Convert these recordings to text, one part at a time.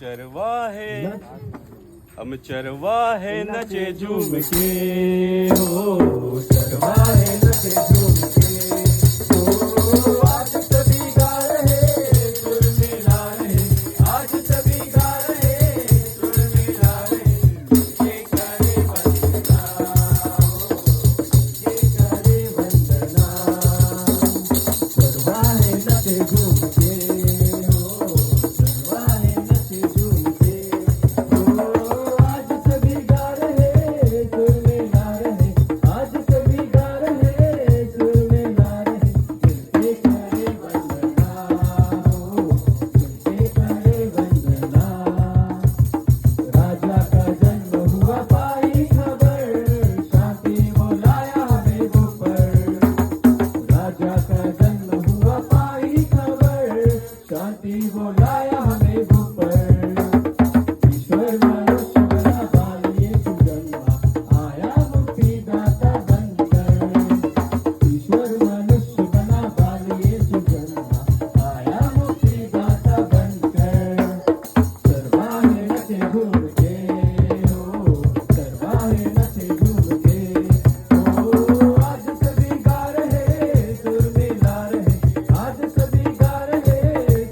चरवाहे नचे झूम के हो, चरवाहे नचे झूम के हो। आज सभी गा रहे सुर मिला रहे, आज सभी गा रहे सुर मिला रहे। ये करे वंदना हो, ये करे वंदना। चरवाहे नचे झूम के हो, चरवाहे नचे झूम के हो। आज सभी गा रहे सुर मिला रहे, आज सभी गा रहे सुर मिला रहे। मिलके करे वंदना हो, मिलके करे वंदना। राजा का जन्म हुआ पाई खबर, शांति बुलाया हमें ऊपर। राजा का जन्म हुआ पाई खबर, शांति बुलाया हमें ऊपर। ईश्वर मनुष्य बना बाल यीशु जन्मा, आया मुक्तिदाता बनकर। ईश्वर मनुष्य बना बाल यीशु जन्मा, आया मुक्तिदाता बनकर। चरवाहे नचे झूम के हो, चरवाहे नचे झूम के हो। आज सभी गा रहे सुर मिला रहे, आज सभी गा रहे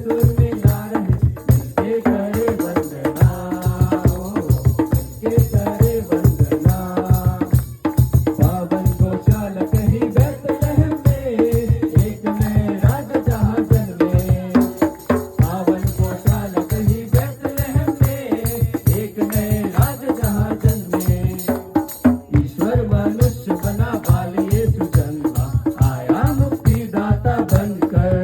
सुर मिला रहे। मिलके करे वंदना हो, मिलके करे वंदना। पावन गौशाला कहीं बैतलहम में, एक नए राजा जहाँ जन्मे। पावन गौशाला कहीं बैतलहम में, एक नए राजा जहाँ जन्मे। ईश्वर मनुष्य बना बाल यीशु जन्मा, आया मुक्तिदाता बनकर।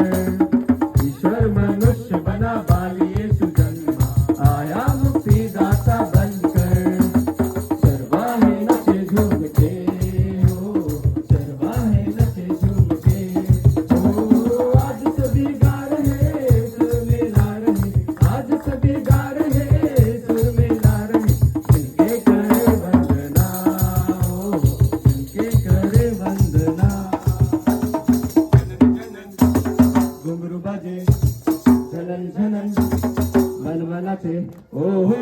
ईश्वर मनुष्य बना बाल यीशु जन्मा, आया मुक्तिदाता बनकर। चरवाहे नचे झूम के हो, चरवाहे नचे झूम के हो। आज सभी गा रहे सुर मिला रहे, आज सभी गा रहे सुर मिला रहे। मिलके करे वंदना हो, मिलके करे वंदना। घुंघरू बाजे झनन झनन, मन मनाचे ओ हो।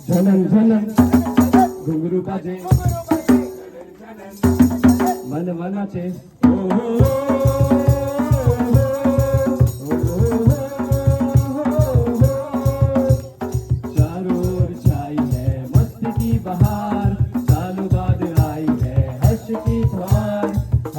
झनन झनन घुंघरू बाजे मन मनाचे ओ हो।